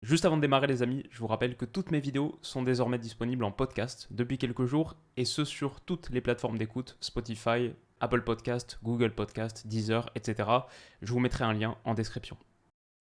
Juste avant de démarrer les amis, je vous rappelle que toutes mes vidéos sont désormais disponibles en podcast depuis quelques jours et ce sur toutes les plateformes d'écoute, Spotify, Apple Podcast, Google Podcast, Deezer, etc. Je vous mettrai un lien en description.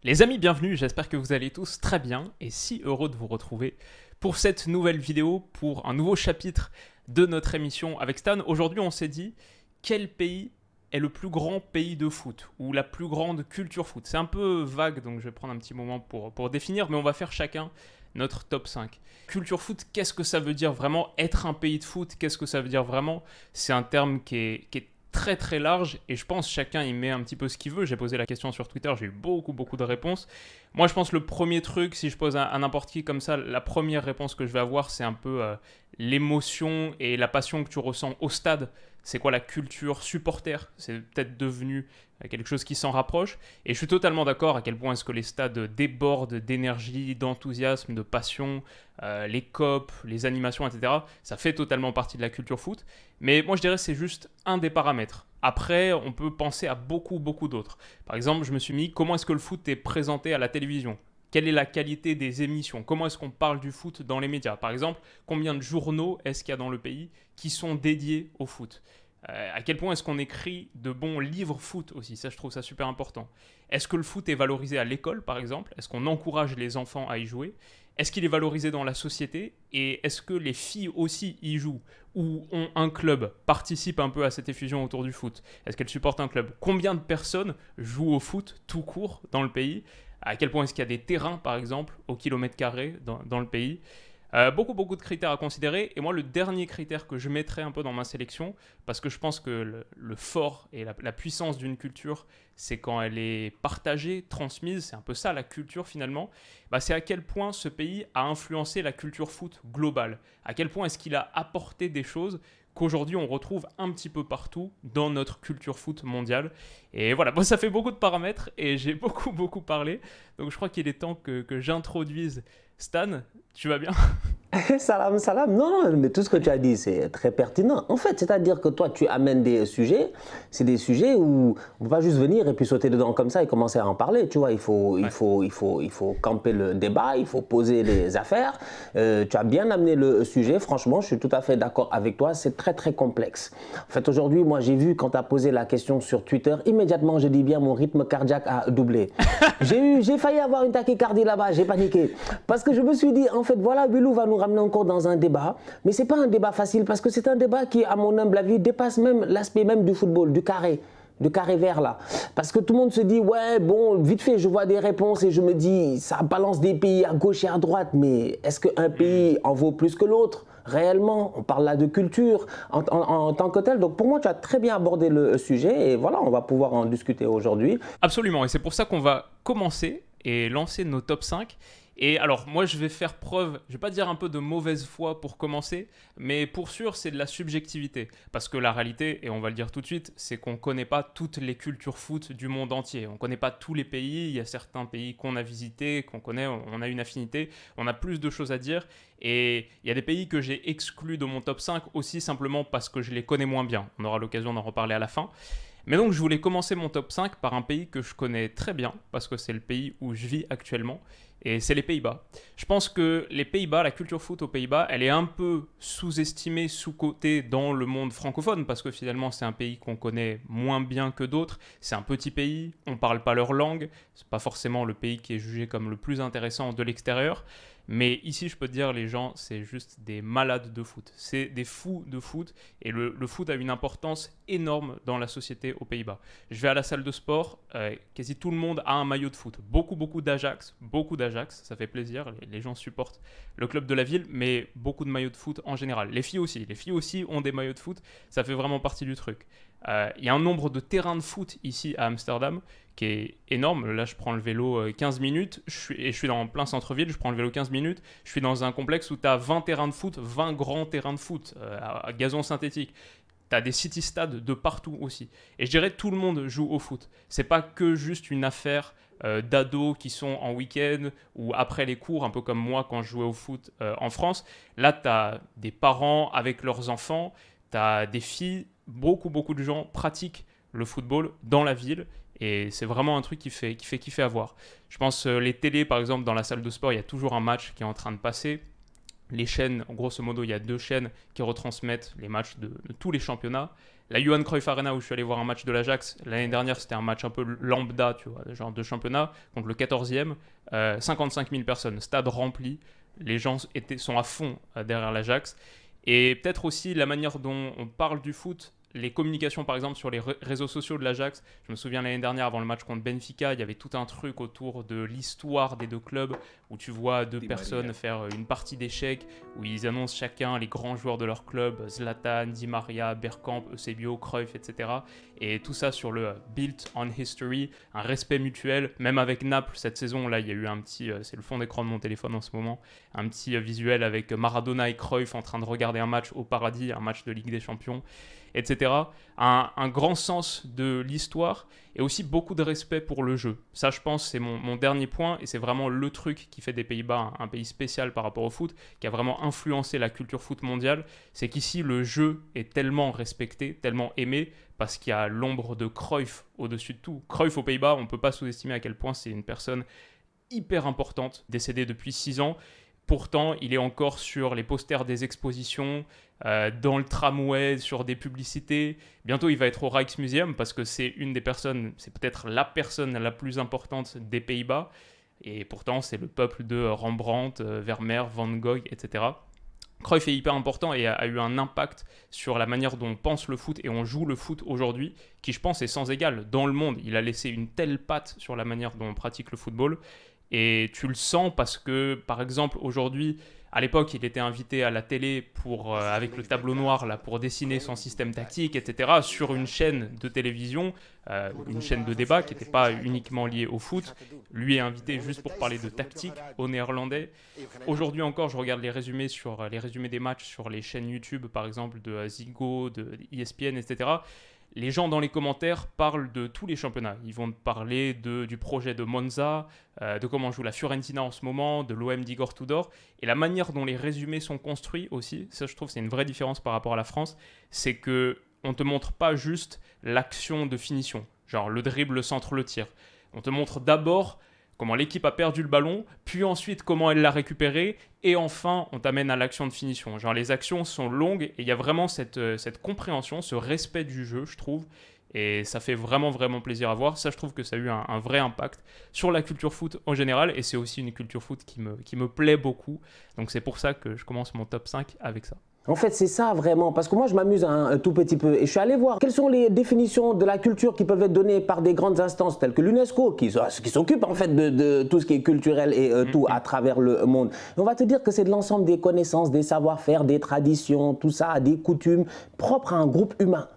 Les amis, bienvenue, j'espère que vous allez tous très bien et si heureux de vous retrouver pour cette nouvelle vidéo, pour un nouveau chapitre de notre émission avec Stan. Aujourd'hui on s'est dit quel pays est le plus grand pays de foot ou la plus grande culture foot. C'est un peu vague, donc je vais prendre un petit moment pour définir, mais on va faire chacun notre top 5. Culture foot, qu'est-ce que ça veut dire vraiment être un pays de foot? Qu'est-ce que ça veut dire vraiment? C'est un terme qui est très très large et je pense chacun y met un petit peu ce qu'il veut. J'ai posé la question sur Twitter, j'ai eu beaucoup de réponses. Moi je pense le premier truc, si je pose à n'importe qui comme ça, la première réponse que je vais avoir c'est un peu l'émotion et la passion que tu ressens au stade. C'est quoi la culture supporter? C'est peut-être devenu quelque chose qui s'en rapproche. Et je suis totalement d'accord à quel point est-ce que les stades débordent d'énergie, d'enthousiasme, de passion, les copes, les animations, etc. Ça fait totalement partie de la culture foot. Mais moi je dirais que c'est juste un des paramètres. Après, on peut penser à beaucoup d'autres. Par exemple, je me suis mis comment est-ce que le foot est présenté à la télévision? Quelle est la qualité des émissions? Comment est-ce qu'on parle du foot dans les médias? Par exemple, combien de journaux est-ce qu'il y a dans le pays qui sont dédiés au foot? À quel point est-ce qu'on écrit de bons livres foot aussi? Ça, je trouve ça super important. Est-ce que le foot est valorisé à l'école, par exemple? Est-ce qu'on encourage les enfants à y jouer? Est-ce qu'il est valorisé dans la société? Et est-ce que les filles aussi y jouent? Ou ont un club, participent un peu à cette effusion autour du foot? Est-ce qu'elles supportent un club? Combien de personnes jouent au foot tout court dans le pays? À quel point est-ce qu'il y a des terrains, par exemple, au kilomètre carré dans le pays? Beaucoup de critères à considérer. Et moi, le dernier critère que je mettrais un peu dans ma sélection, parce que je pense que le fort et la puissance d'une culture, c'est quand elle est partagée, transmise, c'est un peu ça la culture finalement, c'est à quel point ce pays a influencé la culture foot globale. À quel point est-ce qu'il a apporté des choses qu'aujourd'hui on retrouve un petit peu partout dans notre culture foot mondiale. Et voilà, ça fait beaucoup de paramètres et j'ai beaucoup parlé. Donc je crois qu'il est temps que j'introduise Stan. Tu vas bien? Salam, salam. Non, mais tout ce que tu as dit, c'est très pertinent. En fait, c'est-à-dire que toi, tu amènes des sujets, c'est des sujets où on ne peut pas juste venir et puis sauter dedans comme ça et commencer à en parler. Tu vois, il faut camper le débat, il faut poser les affaires. Tu as bien amené le sujet. Franchement, je suis tout à fait d'accord avec toi. C'est très complexe. En fait, aujourd'hui, moi, j'ai vu quand tu as posé la question sur Twitter, immédiatement, je dis bien, mon rythme cardiaque a doublé. J'ai failli avoir une tachycardie là-bas, j'ai paniqué. Parce que je me suis dit, en fait, voilà, Bilou va nous ramener encore dans un débat, mais ce n'est pas un débat facile parce que c'est un débat qui, à mon humble avis, dépasse même l'aspect même du football, du carré vert là. Parce que tout le monde se dit, ouais, bon, vite fait, je vois des réponses et je me dis, ça balance des pays à gauche et à droite, mais est-ce qu'un pays en vaut plus que l'autre? Réellement, on parle là de culture en tant que tel. Donc pour moi, tu as très bien abordé le sujet et voilà, on va pouvoir en discuter aujourd'hui. Absolument, et c'est pour ça qu'on va commencer et lancer nos top 5. Et alors, moi, je vais faire preuve, je vais pas dire un peu de mauvaise foi pour commencer, mais pour sûr, c'est de la subjectivité. Parce que la réalité, et on va le dire tout de suite, c'est qu'on ne connaît pas toutes les cultures foot du monde entier. On ne connaît pas tous les pays. Il y a certains pays qu'on a visités, qu'on connaît, on a une affinité, on a plus de choses à dire. Et il y a des pays que j'ai exclus de mon top 5 aussi simplement parce que je les connais moins bien. On aura l'occasion d'en reparler à la fin. Mais donc, je voulais commencer mon top 5 par un pays que je connais très bien, parce que c'est le pays où je vis actuellement, et c'est les Pays-Bas. Je pense que les Pays-Bas, la culture foot aux Pays-Bas, elle est un peu sous-estimée, sous-cotée dans le monde francophone, parce que finalement, c'est un pays qu'on connaît moins bien que d'autres. C'est un petit pays, on ne parle pas leur langue, c'est pas forcément le pays qui est jugé comme le plus intéressant de l'extérieur. Mais ici, je peux te dire, les gens, c'est juste des malades de foot. C'est des fous de foot. Et le foot a une importance énorme dans la société aux Pays-Bas. Je vais à la salle de sport, quasi tout le monde a un maillot de foot. Beaucoup d'Ajax, ça fait plaisir. Les gens supportent le club de la ville, mais beaucoup de maillots de foot en général. Les filles aussi ont des maillots de foot. Ça fait vraiment partie du truc. Il y a un nombre de terrains de foot ici à Amsterdam qui est énorme. Là, je prends le vélo 15 minutes je suis dans plein centre-ville. Je prends le vélo 15 minutes. Je suis dans un complexe où tu as 20 terrains de foot, 20 grands terrains de foot à gazon synthétique. Tu as des city-stades de partout aussi. Et je dirais que tout le monde joue au foot. C'est pas que juste une affaire d'ados qui sont en week-end ou après les cours, un peu comme moi quand je jouais au foot en France. Là, tu as des parents avec leurs enfants, tu as des filles, beaucoup de gens pratiquent le football dans la ville Et c'est vraiment un truc qui fait kiffer à voir. Je pense les télés, par exemple, dans la salle de sport, il y a toujours un match qui est en train de passer. Les chaînes, grosso modo, il y a 2 chaînes qui retransmettent les matchs de tous les championnats. La Johan Cruyff Arena, où je suis allé voir un match de l'Ajax, l'année dernière, c'était un match un peu lambda, tu vois, genre de championnat, contre le 14e, 55 000 personnes, stade rempli, les gens sont à fond derrière l'Ajax. Et peut-être aussi la manière dont on parle du foot, les communications par exemple sur les réseaux sociaux de l'Ajax. Je me souviens l'année dernière avant le match contre Benfica, il y avait tout un truc autour de l'histoire des 2 clubs où tu vois 2 personnes faire une partie d'échecs où ils annoncent chacun les grands joueurs de leur club, Zlatan, Di Maria, Bergkamp, Eusebio, Cruyff, etc. Et tout ça sur le Built on History, un respect mutuel. Même avec Naples cette saison, là il y a eu un petit, c'est le fond d'écran de mon téléphone en ce moment, un petit visuel avec Maradona et Cruyff en train de regarder un match au paradis, un match de Ligue des Champions, etc. Un grand sens de l'histoire et aussi beaucoup de respect pour le jeu. Ça, je pense, c'est mon dernier point et c'est vraiment le truc qui fait des Pays-Bas un pays spécial par rapport au foot, qui a vraiment influencé la culture foot mondiale. C'est qu'ici, le jeu est tellement respecté, tellement aimé, parce qu'il y a l'ombre de Cruyff au-dessus de tout. Cruyff aux Pays-Bas, on ne peut pas sous-estimer à quel point c'est une personne hyper importante, décédée depuis 6 ans. Pourtant, il est encore sur les posters des expositions, dans le tramway, sur des publicités. Bientôt, il va être au Rijksmuseum parce que c'est une des personnes, c'est peut-être la personne la plus importante des Pays-Bas. Et pourtant, c'est le peuple de Rembrandt, Vermeer, Van Gogh, etc. Cruyff est hyper important et a eu un impact sur la manière dont on pense le foot et on joue le foot aujourd'hui, qui je pense est sans égal dans le monde. Il a laissé une telle patte sur la manière dont on pratique le football. Et tu le sens parce que, par exemple, aujourd'hui, à l'époque, il était invité à la télé avec le tableau noir là, pour dessiner son système tactique, etc., sur une chaîne de télévision, une chaîne de débat qui n'était pas uniquement liée au foot. Lui est invité juste pour parler de tactique au néerlandais. Aujourd'hui encore, je regarde les résumés des matchs sur les chaînes YouTube, par exemple, de Ziggo, de ESPN, etc., les gens dans les commentaires parlent de tous les championnats. Ils vont parler du projet de Monza, de comment joue la Fiorentina en ce moment, de l'OM d'Igor Tudor. Et la manière dont les résumés sont construits aussi, ça je trouve c'est une vraie différence par rapport à la France, c'est qu'on ne te montre pas juste l'action de finition, genre le dribble, le centre, le tir. On te montre d'abord comment l'équipe a perdu le ballon, puis ensuite comment elle l'a récupéré, et enfin on t'amène à l'action de finition. Genre les actions sont longues et il y a vraiment cette compréhension, ce respect du jeu, je trouve, et ça fait vraiment vraiment plaisir à voir. Ça, je trouve que ça a eu un vrai impact sur la culture foot en général, et c'est aussi une culture foot qui me plaît beaucoup, donc c'est pour ça que je commence mon top 5 avec ça. En fait, c'est ça vraiment, parce que moi je m'amuse un tout petit peu et je suis allé voir quelles sont les définitions de la culture qui peuvent être données par des grandes instances telles que l'UNESCO, qui s'occupe en fait de tout ce qui est culturel et tout à travers le monde. Et on va te dire que c'est de l'ensemble des connaissances, des savoir-faire, des traditions, tout ça, des coutumes propres à un groupe humain.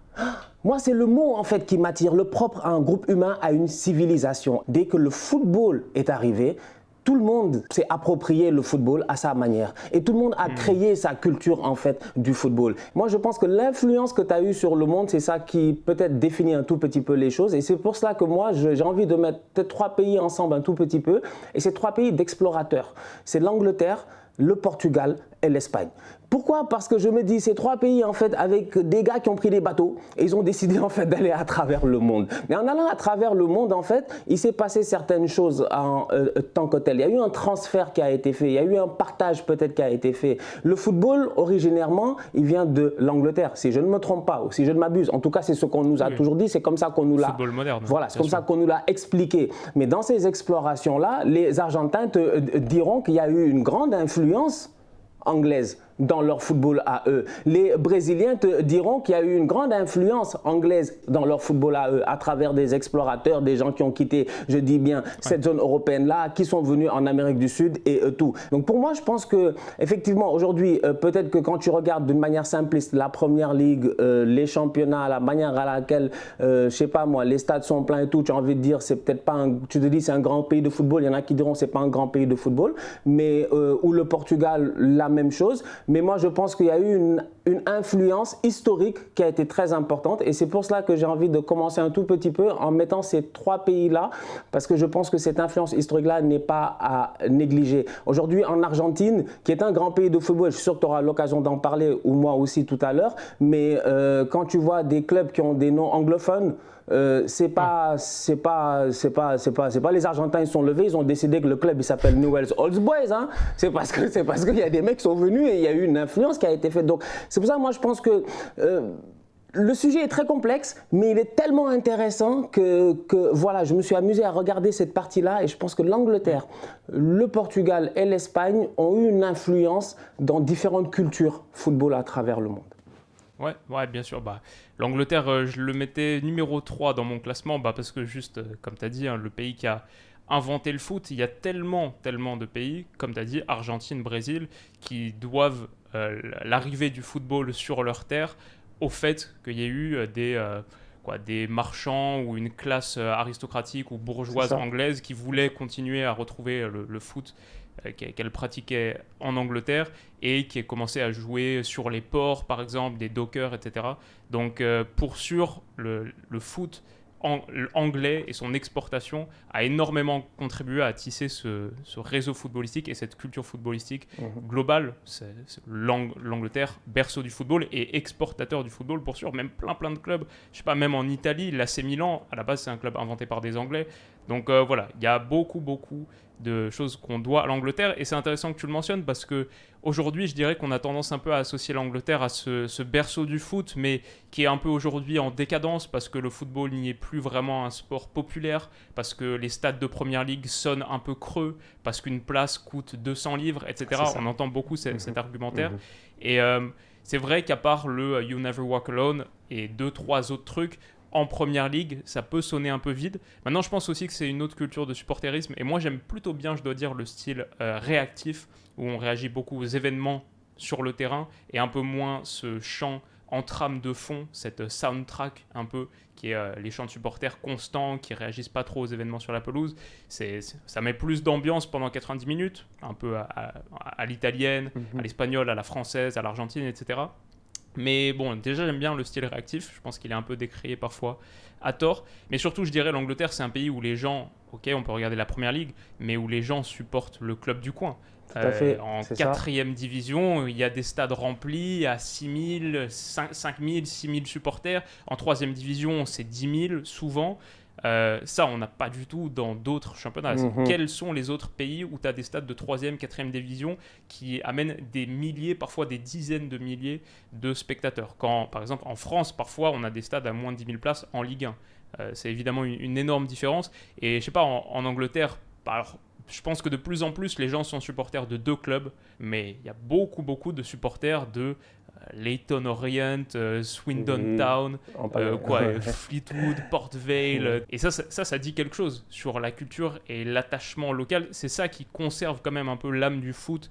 Moi, c'est le mot en fait qui m'attire, le propre à un groupe humain, à une civilisation. Dès que le football est arrivé, tout le monde s'est approprié le football à sa manière et tout le monde a créé sa culture en fait du football. Moi je pense que l'influence que tu as eue sur le monde, c'est ça qui peut-être définit un tout petit peu les choses, et c'est pour cela que moi j'ai envie de mettre peut-être 3 pays ensemble un tout petit peu, et c'est 3 pays d'explorateurs. C'est l'Angleterre, le Portugal et l'Espagne. Pourquoi? Parce que je me dis, ces 3 pays en fait avec des gars qui ont pris des bateaux et ils ont décidé en fait d'aller à travers le monde. Mais en allant à travers le monde en fait, il s'est passé certaines choses en tant que tel. Il y a eu un transfert qui a été fait, il y a eu un partage peut-être qui a été fait. Le football originairement, il vient de l'Angleterre, si je ne me trompe pas ou si je ne m'abuse. En tout cas, c'est ce qu'on nous a toujours dit, c'est comme ça qu'on nous l'a. Football moderne. Voilà, c'est comme ça qu'on nous l'a expliqué. Mais dans ces explorations-là, les Argentins te diront qu'il y a eu une grande influence anglaise dans leur football à eux. Les Brésiliens te diront qu'il y a eu une grande influence anglaise dans leur football à eux, à travers des explorateurs, des gens qui ont quitté, je dis bien, cette zone européenne-là, qui sont venus en Amérique du Sud et tout. Donc pour moi, je pense que effectivement, aujourd'hui, peut-être que quand tu regardes d'une manière simpliste la Première Ligue, les championnats, la manière à laquelle, je sais pas moi, les stades sont pleins et tout, tu as envie de dire, c'est peut-être pas tu te dis c'est un grand pays de football, il y en a qui diront c'est pas un grand pays de football, mais ou le Portugal, la même chose. Mais moi, je pense qu'il y a eu une une influence historique qui a été très importante et c'est pour cela que j'ai envie de commencer un tout petit peu en mettant ces 3 pays-là parce que je pense que cette influence historique-là n'est pas à négliger. Aujourd'hui en Argentine, qui est un grand pays de football, je suis sûr que tu auras l'occasion d'en parler ou moi aussi tout à l'heure, mais quand tu vois des clubs qui ont des noms anglophones, c'est pas les Argentins, ils sont levés, ils ont décidé que le club il s'appelle Newell's Old Boys, hein. C'est parce qu'il y a des mecs qui sont venus et il y a eu une influence qui a été faite. Donc c'est pour ça que moi je pense que le sujet est très complexe, mais il est tellement intéressant que voilà, je me suis amusé à regarder cette partie-là et je pense que l'Angleterre, le Portugal et l'Espagne ont eu une influence dans différentes cultures football à travers le monde. Ouais, bien sûr. L'Angleterre, je le mettais numéro 3 dans mon classement parce que juste, comme tu as dit, hein, le pays qui a inventé le foot, il y a tellement de pays, comme tu as dit, Argentine, Brésil, qui doivent l'arrivée du football sur leur terre au fait qu'il y ait eu des marchands ou une classe aristocratique ou bourgeoise anglaise qui voulaient continuer à retrouver le foot qu'elle pratiquait en Angleterre et qui a commencé à jouer sur les ports, par exemple, des dockers, etc. Donc, pour sûr, le foot anglais et son exportation a énormément contribué à tisser ce réseau footballistique et cette culture footballistique globale. C'est l'Angleterre, berceau du football et exportateur du football, pour sûr. Même plein de clubs. Je sais pas, même en Italie, l'AC Milan, à la base, c'est un club inventé par des Anglais. Donc voilà, il y a beaucoup de choses qu'on doit à l'Angleterre et c'est intéressant que tu le mentionnes parce que aujourd'hui, je dirais qu'on a tendance un peu à associer l'Angleterre à ce berceau du foot, mais qui est un peu aujourd'hui en décadence parce que le football n'y est plus vraiment un sport populaire, parce que les stades de première ligue sonnent un peu creux, parce qu'une place coûte 200 livres, etc. On entend beaucoup cet argumentaire. Et c'est vrai qu'à part le You Never Walk Alone et 2-3 autres trucs, en première ligue, ça peut sonner un peu vide. Maintenant, je pense aussi que c'est une autre culture de supporterisme. Et moi, j'aime plutôt bien, je dois dire, le style réactif, où on réagit beaucoup aux événements sur le terrain, et un peu moins ce chant en trame de fond, cette soundtrack un peu, qui est les chants de supporters constants, qui réagissent pas trop aux événements sur la pelouse. Ça met plus d'ambiance pendant 90 minutes, un peu à l'italienne, à l'espagnole, à la française, à l'argentine, etc. Mais bon, déjà j'aime bien le style réactif, je pense qu'il est un peu décrié parfois à tort, mais surtout je dirais l'Angleterre c'est un pays où les gens, ok on peut regarder la première ligue, mais où les gens supportent le club du coin. Tout à fait, en 4e division, il y a des stades remplis à 6 000, 5 000, 6 000 supporters. En 3e division, c'est 10 000 souvent. Ça, on n'a pas du tout dans d'autres championnats. Quels sont les autres pays où tu as des stades de 3e, 4e division qui amènent des milliers, parfois des dizaines de milliers de spectateurs? Quand, par exemple, en France, parfois, on a des stades à moins de 10 000 places en Ligue 1. C'est évidemment une énorme différence. Et je sais pas, en Angleterre, alors, je pense que de plus en plus, les gens sont supporters de 2 clubs, mais il y a beaucoup de supporters de Leyton Orient, Swindon Town, Fleetwood, Port Vale. Et ça dit quelque chose sur la culture et l'attachement local. C'est ça qui conserve quand même un peu l'âme du foot,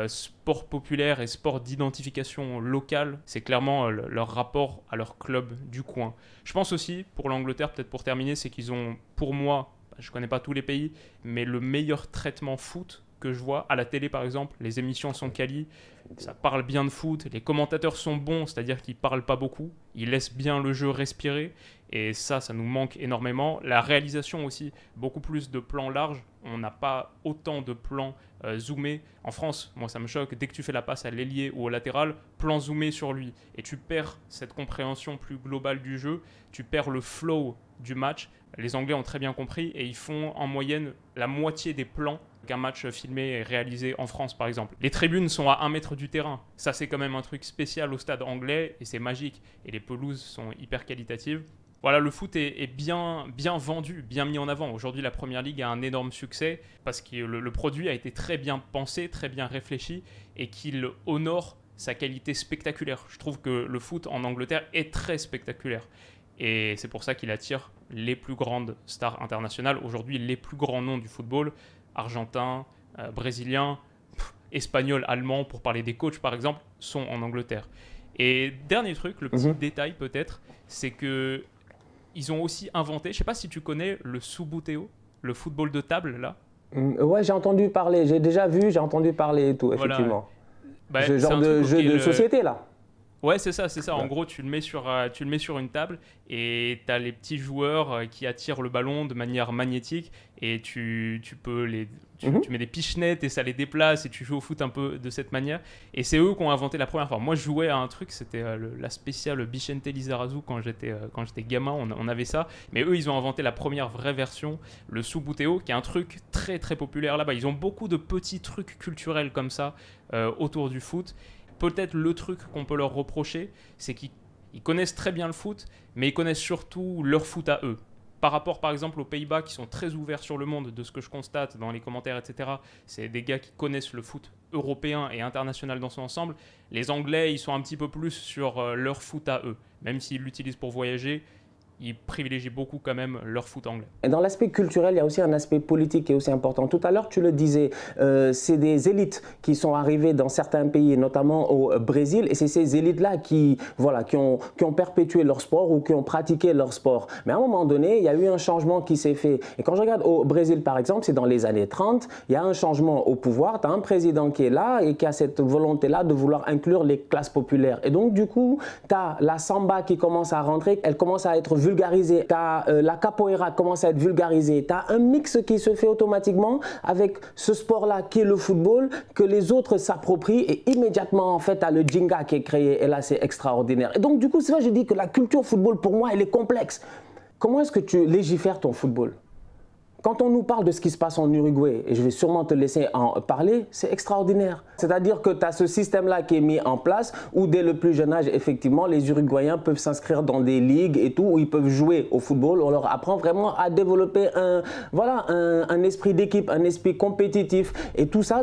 sport populaire et sport d'identification locale. C'est clairement leur rapport à leur club du coin. Je pense aussi, pour l'Angleterre, peut-être pour terminer, c'est qu'ils ont, pour moi, je ne connais pas tous les pays, mais le meilleur traitement foot que je vois à la télé par exemple, les émissions sont quali, ça parle bien de foot, les commentateurs sont bons, c'est-à-dire qu'ils parlent pas beaucoup, ils laissent bien le jeu respirer et ça nous manque énormément. La réalisation aussi, beaucoup plus de plans larges, on n'a pas autant de plans zoomés. En France, moi ça me choque, dès que tu fais la passe à l'ailier ou au latéral, plan zoomé sur lui et tu perds cette compréhension plus globale du jeu, tu perds le flow du match. Les Anglais ont très bien compris et ils font en moyenne la moitié des plans qu'un match filmé et réalisé en France par exemple. Les tribunes sont à 1 mètre du terrain. Ça c'est quand même un truc spécial au stade anglais et c'est magique. Et les pelouses sont hyper qualitatives. Voilà, le foot est bien vendu, bien mis en avant. Aujourd'hui, la Première Ligue a un énorme succès parce que le produit a été très bien pensé, très bien réfléchi et qu'il honore sa qualité spectaculaire. Je trouve que le foot en Angleterre est très spectaculaire. Et c'est pour ça qu'il attire les plus grandes stars internationales. Aujourd'hui, les plus grands noms du football, argentins, brésiliens, espagnols, allemands, pour parler des coachs par exemple, sont en Angleterre. Et dernier truc, le petit détail peut-être, c'est que ils ont aussi inventé, je ne sais pas si tu connais le Subbuteo, le football de table là. Ouais, j'ai entendu parler, j'ai déjà vu, j'ai entendu parler et tout, effectivement. Voilà. Ce genre de jeu de société là. Ouais, c'est ça, c'est ça. En gros, tu le mets sur une table et tu as les petits joueurs qui attirent le ballon de manière magnétique et tu mets des pichenettes et ça les déplace et tu joues au foot un peu de cette manière. Et c'est eux qui ont inventé la première fois. Moi, je jouais à un truc, c'était la spéciale Bichente Lizarazu quand j'étais gamin, on avait ça. Mais eux, ils ont inventé la première vraie version, le Subuteo, qui est un truc très très populaire là-bas. Ils ont beaucoup de petits trucs culturels comme ça autour du foot. Peut-être le truc qu'on peut leur reprocher, c'est qu'ils connaissent très bien le foot, mais ils connaissent surtout leur foot à eux. Par rapport, par exemple, aux Pays-Bas, qui sont très ouverts sur le monde, de ce que je constate dans les commentaires, etc., c'est des gars qui connaissent le foot européen et international dans son ensemble. Les Anglais, ils sont un petit peu plus sur leur foot à eux. Même s'ils l'utilisent pour voyager, ils privilégient beaucoup quand même leur foot anglais. Et dans l'aspect culturel, il y a aussi un aspect politique qui est aussi important. Tout à l'heure, tu le disais, c'est des élites qui sont arrivées dans certains pays, notamment au Brésil, et c'est ces élites-là qui ont perpétué leur sport ou qui ont pratiqué leur sport. Mais à un moment donné, il y a eu un changement qui s'est fait. Et quand je regarde au Brésil, par exemple, c'est dans les années 30, il y a un changement au pouvoir, tu as un président qui est là et qui a cette volonté-là de vouloir inclure les classes populaires. Et donc, du coup, tu as la samba qui commence à rentrer, elle commence à être vulgarisée, tu as la capoeira qui commence à être vulgarisée, tu as un mix qui se fait automatiquement avec ce sport-là qui est le football, que les autres s'approprient et immédiatement en fait tu as le Djinga qui est créé et là c'est extraordinaire. Et donc du coup c'est vrai, je dis que la culture football pour moi elle est complexe. Comment est-ce que tu légifères ton football ? Quand on nous parle de ce qui se passe en Uruguay, et je vais sûrement te laisser en parler, c'est extraordinaire. C'est-à-dire que tu as ce système-là qui est mis en place où dès le plus jeune âge, effectivement, les Uruguayens peuvent s'inscrire dans des ligues et tout, où ils peuvent jouer au football. On leur apprend vraiment à développer un esprit d'équipe, un esprit compétitif. Et tout ça,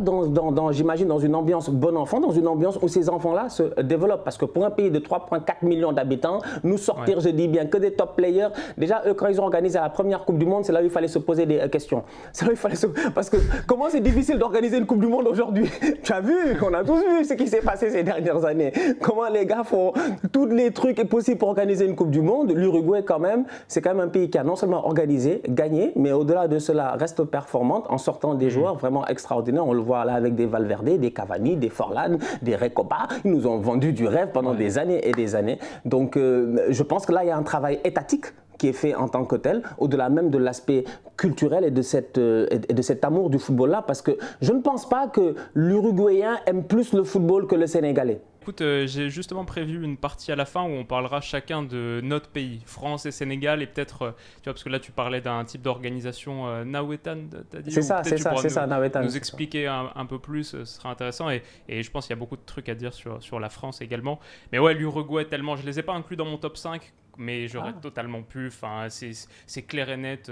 j'imagine, dans une ambiance bon enfant, dans une ambiance où ces enfants-là se développent. Parce que pour un pays de 3,4 millions d'habitants, nous sortir, je dis bien, que des top players. Déjà, eux, quand ils ont organisé la première Coupe du Monde, c'est là où il fallait se poser des questions. C'est là où il fallait Parce que comment c'est difficile d'organiser une Coupe du Monde aujourd'hui? Tu as vu, on a tous vu ce qui s'est passé ces dernières années. Comment les gars font tous les trucs possibles pour organiser une Coupe du Monde. L'Uruguay, quand même, c'est quand même un pays qui a non seulement organisé, gagné, mais au-delà de cela, reste performante en sortant des joueurs vraiment extraordinaires. On le voit là avec des Valverde, des Cavani, des Forlan, des Recoba. Ils nous ont vendu du rêve pendant des années et des années. Donc, je pense que là, il y a un travail étatique qui est fait en tant que tel, au-delà même de l'aspect culturel et de cet amour du football-là, parce que je ne pense pas que l'Uruguayen aime plus le football que le Sénégalais. Écoute, j'ai justement prévu une partie à la fin où on parlera chacun de notre pays, France et Sénégal, et peut-être, tu vois, parce que là tu parlais d'un type d'organisation Nawetan, t'as dit? C'est ça, Nawetan. Nous expliquer un peu plus, ce sera intéressant, et je pense qu'il y a beaucoup de trucs à dire sur la France également. Mais ouais, l'Uruguay, tellement, je ne les ai pas inclus dans mon top 5, mais j'aurais totalement pu, enfin, c'est clair et net.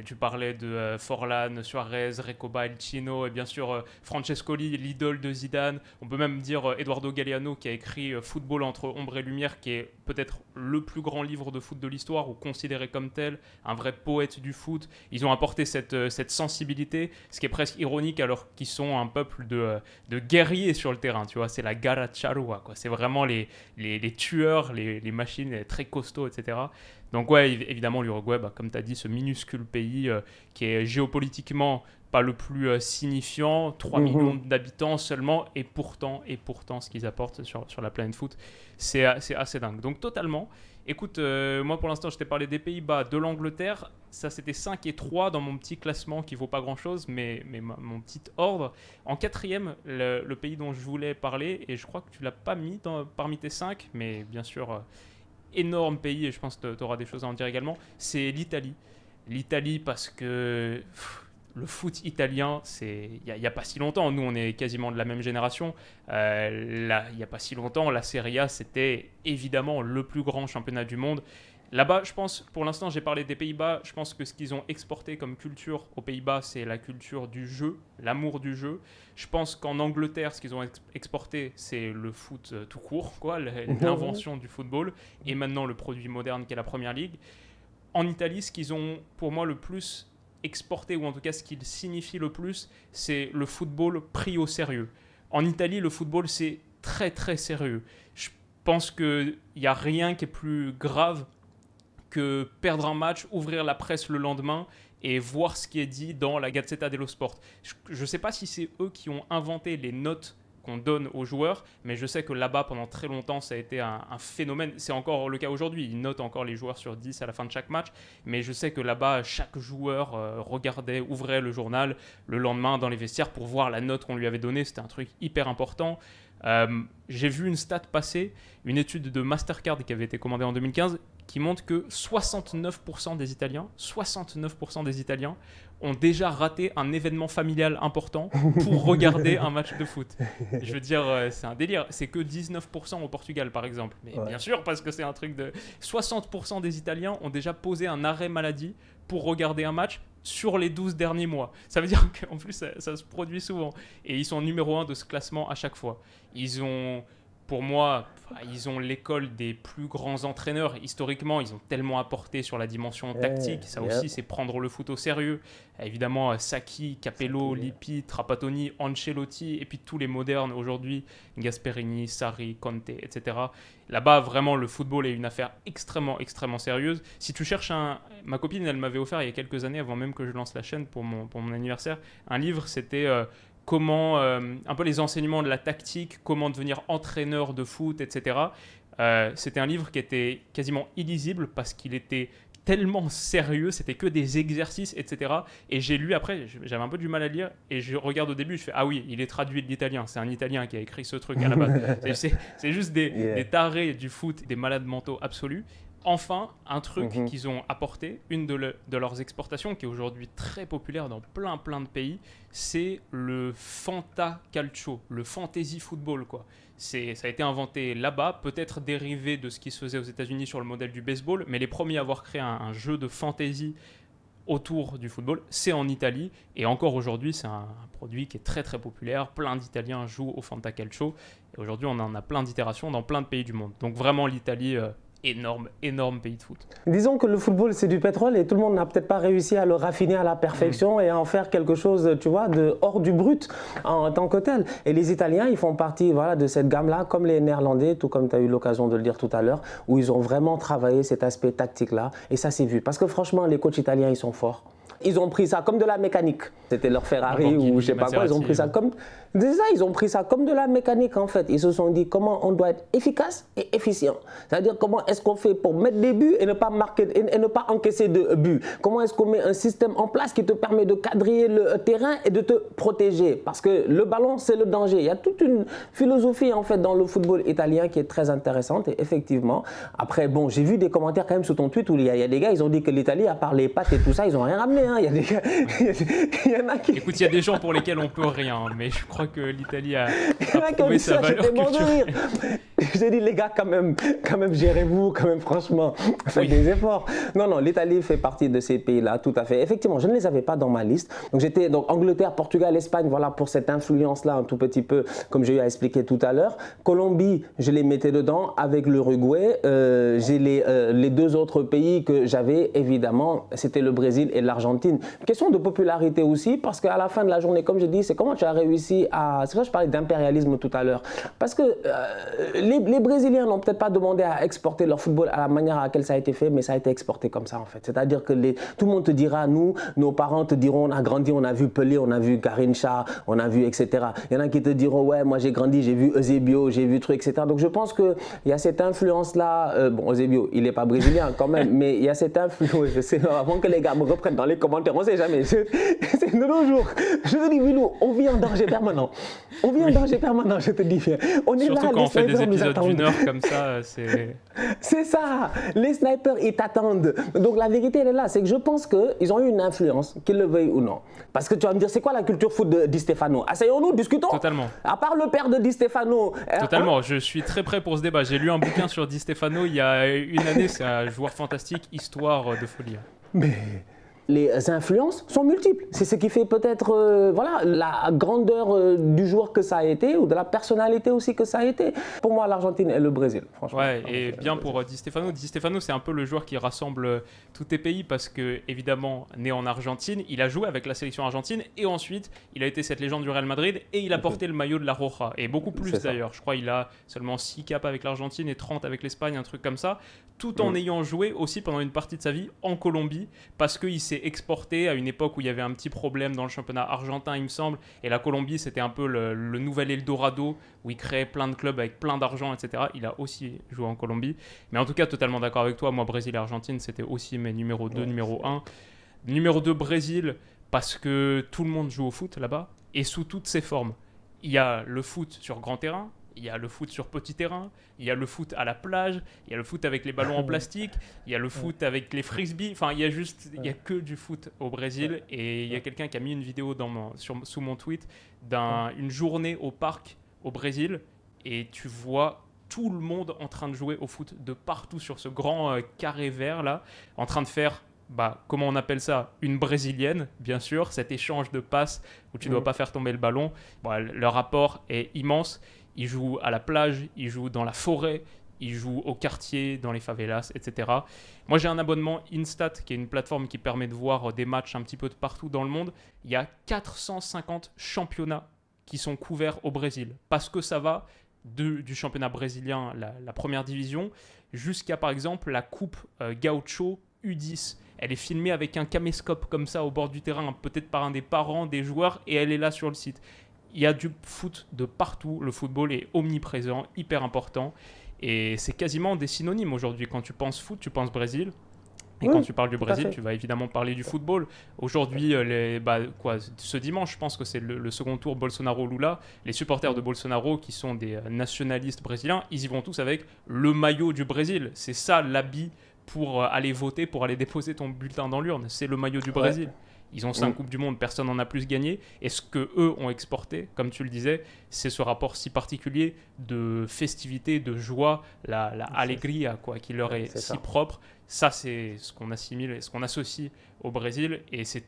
Tu parlais de Forlan, Suarez, Recoba, El Chino, et bien sûr Francescoli, l'idole de Zidane. On peut même dire Eduardo Galeano qui a écrit Football entre ombre et lumière, qui est peut-être le plus grand livre de foot de l'histoire, ou considéré comme tel, un vrai poète du foot. Ils ont apporté cette sensibilité, ce qui est presque ironique alors qu'ils sont un peuple de guerriers sur le terrain, tu vois, c'est la Garra Charrua, quoi. C'est vraiment les tueurs, les machines très costauds, etc. Donc ouais, évidemment l'Uruguay, comme tu as dit, ce minuscule pays qui est géopolitiquement pas le plus signifiant, 3 millions d'habitants seulement, et pourtant ce qu'ils apportent sur la planète foot, c'est assez dingue. Donc totalement. Écoute, moi pour l'instant je t'ai parlé des Pays-Bas, de l'Angleterre, ça c'était 5 et 3 dans mon petit classement qui vaut pas grand chose, mais mon petit ordre. En quatrième, le pays dont je voulais parler, et je crois que tu l'as pas mis parmi tes 5, mais bien sûr énorme pays, et je pense que tu auras des choses à en dire également, c'est l'Italie. L'Italie parce que le foot italien, il n'y a pas si longtemps, nous on est quasiment de la même génération, il n'y a pas si longtemps, la Serie A c'était évidemment le plus grand championnat du monde. Là-bas, je pense, pour l'instant j'ai parlé des Pays-Bas, je pense que ce qu'ils ont exporté comme culture aux Pays-Bas, c'est la culture du jeu, l'amour du jeu. Je pense qu'en Angleterre, ce qu'ils ont exporté, c'est le foot tout court, quoi, l'invention du football, et maintenant le produit moderne qui est la Première Ligue. En Italie, ce qu'ils ont pour moi le plus exporté, ou en tout cas ce qu'il signifie le plus, c'est le football pris au sérieux. En Italie, le football, c'est très très sérieux. Je pense qu'il n'y a rien qui est plus grave que perdre un match, ouvrir la presse le lendemain et voir ce qui est dit dans la Gazzetta dello Sport. Je ne sais pas si c'est eux qui ont inventé les notes qu'on donne aux joueurs, mais je sais que là-bas, pendant très longtemps, ça a été un phénomène. C'est encore le cas aujourd'hui. Ils notent encore les joueurs sur 10 à la fin de chaque match, mais je sais que là-bas, chaque joueur ouvrait le journal le lendemain dans les vestiaires pour voir la note qu'on lui avait donnée. C'était un truc hyper important. J'ai vu une stat passer, une étude de Mastercard qui avait été commandée en 2015, qui montre que 69% des Italiens ont déjà raté un événement familial important pour regarder un match de foot. Je veux dire, c'est un délire. C'est que 19% au Portugal, par exemple. Mais bien sûr, parce que c'est un truc de... 60% des Italiens ont déjà posé un arrêt maladie pour regarder un match sur les 12 derniers mois. Ça veut dire qu'en plus, ça se produit souvent. Et ils sont numéro 1 de ce classement à chaque fois. Ils ont... Pour moi, ils ont l'école des plus grands entraîneurs. Historiquement, ils ont tellement apporté sur la dimension tactique. Ça aussi, c'est prendre le foot au sérieux. Évidemment, Sacchi, Capello, Lippi, Trapattoni, Ancelotti, et puis tous les modernes aujourd'hui, Gasperini, Sarri, Conte, etc. Là-bas, vraiment, le football est une affaire extrêmement, extrêmement sérieuse. Si tu cherches Ma copine, elle m'avait offert il y a quelques années, avant même que je lance la chaîne pour mon anniversaire, un livre, c'était... comment, un peu les enseignements de la tactique, comment devenir entraîneur de foot, etc. C'était un livre qui était quasiment illisible parce qu'il était tellement sérieux, c'était que des exercices, etc. Et j'ai lu après, j'avais un peu du mal à lire, et je regarde au début, je fais « Ah oui, il est traduit de l'italien, c'est un Italien qui a écrit ce truc à la base. » C'est juste des tarés du foot, des malades mentaux absolus. Enfin, un truc qu'ils ont apporté, une de leurs exportations qui est aujourd'hui très populaire dans plein de pays, c'est le Fanta Calcio, le fantasy football, quoi. Ça a été inventé là-bas, peut-être dérivé de ce qui se faisait aux États-Unis sur le modèle du baseball, mais les premiers à avoir créé un jeu de fantasy autour du football, c'est en Italie, et encore aujourd'hui, c'est un produit qui est très très populaire. Plein d'Italiens jouent au Fanta Calcio, et aujourd'hui, on en a plein d'itérations dans plein de pays du monde. Donc vraiment, l'Italie... énorme pays de foot. Disons que le football, c'est du pétrole et tout le monde n'a peut-être pas réussi à le raffiner à la perfection et à en faire quelque chose, tu vois, de hors du brut en tant que tel. Et les Italiens, ils font partie de cette gamme-là, comme les Néerlandais, tout comme tu as eu l'occasion de le dire tout à l'heure, où ils ont vraiment travaillé cet aspect tactique-là. Et ça s'est vu. Parce que franchement, les coachs italiens, ils sont forts. Ils ont pris ça comme de la mécanique. C'était leur Ferrari ou je sais pas quoi. Ils ont pris ça comme... Déjà, ils ont pris ça comme de la mécanique en fait. Ils se sont dit comment on doit être efficace et efficient. C'est-à-dire comment est-ce qu'on fait pour mettre des buts et ne pas marquer et ne pas encaisser de buts. Comment est-ce qu'on met un système en place qui te permet de quadriller le terrain et de te protéger. Parce que le ballon, c'est le danger. Il y a toute une philosophie en fait dans le football italien qui est très intéressante et effectivement. Après, bon, j'ai vu des commentaires quand même sous ton tweet où il y a des gars, ils ont dit que l'Italie, à part les pattes et tout ça, ils n'ont rien ramené. Il y a des gars, il y en a qui... Écoute, il y a des gens pour lesquels on peut rien, mais je crois que l'Italie a prouvé sa valeur culturelle. J'ai dit les gars, quand même gérez-vous, quand même franchement, faites des efforts. Non, l'Italie fait partie de ces pays-là, tout à fait. Effectivement, je ne les avais pas dans ma liste. Donc j'étais Angleterre, Portugal, Espagne, voilà pour cette influence-là un tout petit peu, comme j'ai eu à expliquer tout à l'heure. Colombie, je les mettais dedans avec l'Uruguay. J'ai les deux autres pays que j'avais, évidemment, c'était le Brésil et l'Argentine. Question de popularité aussi, parce qu'à la fin de la journée, comme je dis, c'est comment tu as réussi à... C'est pour ça que je parlais d'impérialisme tout à l'heure. Parce que les Brésiliens n'ont peut-être pas demandé à exporter leur football à la manière à laquelle ça a été fait, mais ça a été exporté comme ça en fait. C'est-à-dire que tout le monde te dira, nous, nos parents te diront, on a grandi, on a vu Pelé, on a vu Garrincha, on a vu etc. Il y en a qui te diront, ouais, moi j'ai grandi, j'ai vu Eusebio, j'ai vu truc, etc. Donc je pense qu'il y a cette influence-là. Bon, Eusebio, il n'est pas brésilien quand même, mais il y a cette influence. Je sais, avant que les gars me reprennent dans les commentaires, on ne sait jamais. C'est de nos jours. Je te dis, Wilou, on vit en danger permanent. On vit en danger permanent, je te dis. On est surtout là, quand on fait des épisodes d'une heure comme ça, c'est... C'est ça, les snipers ils t'attendent. Donc la vérité elle est là, c'est que je pense qu'ils ont eu une influence, qu'ils le veuillent ou non. Parce que tu vas me dire, c'est quoi la culture foot de Di Stefano? Asseyons-nous, discutons. Totalement. À part le père de Di Stefano. Totalement, je suis très prêt pour ce débat. J'ai lu un bouquin sur Di Stefano il y a une année, c'est un joueur fantastique, histoire de folie. Mais... les influences sont multiples. C'est ce qui fait peut-être la grandeur du joueur que ça a été ou de la personnalité aussi que ça a été. Pour moi, l'Argentine et le Brésil, franchement. Ouais, et bien pour Di Stefano. Di Stefano, c'est un peu le joueur qui rassemble tous tes pays parce que, évidemment, né en Argentine, il a joué avec la sélection argentine et ensuite, il a été cette légende du Real Madrid et il a porté le maillot de la Roja. Et beaucoup plus d'ailleurs. Je crois qu'il a seulement 6 caps avec l'Argentine et 30 avec l'Espagne, un truc comme ça. Tout en ayant joué aussi pendant une partie de sa vie en Colombie parce qu'il s'est exporté à une époque où il y avait un petit problème dans le championnat argentin, il me semble, et la Colombie, c'était un peu le nouvel Eldorado, où il créait plein de clubs avec plein d'argent, etc. Il a aussi joué en Colombie. Mais en tout cas, totalement d'accord avec toi, moi, Brésil et Argentine, c'était aussi mes numéro 2, numéro 1. Numéro 2, Brésil, parce que tout le monde joue au foot là-bas, et sous toutes ses formes. Il y a le foot sur grand terrain, il y a le foot sur petit terrain, il y a le foot à la plage, il y a le foot avec les ballons en plastique, il y a le foot avec les frisbees. Enfin, il y a que du foot au Brésil. Et il y a quelqu'un qui a mis une vidéo sous mon tweet d'une journée au parc au Brésil, et tu vois tout le monde en train de jouer au foot de partout sur ce grand carré vert là, en train de faire comment on appelle ça, une brésilienne, bien sûr, cet échange de passes où tu ne dois pas faire tomber le ballon. Le rapport est immense. Ils jouent à la plage, ils jouent dans la forêt, ils jouent au quartier, dans les favelas, etc. Moi, j'ai un abonnement Instat, qui est une plateforme qui permet de voir des matchs un petit peu de partout dans le monde. Il y a 450 championnats qui sont couverts au Brésil, parce que ça va du championnat brésilien, la première division, jusqu'à, par exemple, la Coupe Gaucho U10. Elle est filmée avec un caméscope comme ça au bord du terrain, peut-être par un des parents des joueurs, et elle est là sur le site. Il y a du foot de partout, le football est omniprésent, hyper important, et c'est quasiment des synonymes aujourd'hui. Quand tu penses foot, tu penses Brésil, et quand tu parles du Brésil, tu vas évidemment parler du football. Aujourd'hui, ce dimanche, je pense que c'est le second tour Bolsonaro-Lula, les supporters de Bolsonaro, qui sont des nationalistes brésiliens, ils y vont tous avec le maillot du Brésil. C'est ça l'habit pour aller voter, pour aller déposer ton bulletin dans l'urne, c'est le maillot du Brésil. Ils ont 5 Coupes du Monde, personne n'en a plus gagné. Et ce qu'eux ont exporté, comme tu le disais, c'est ce rapport si particulier de festivité, de joie, la alegria, qui leur est si propre. Ça, c'est ce qu'on assimile et ce qu'on associe au Brésil. Et c'est,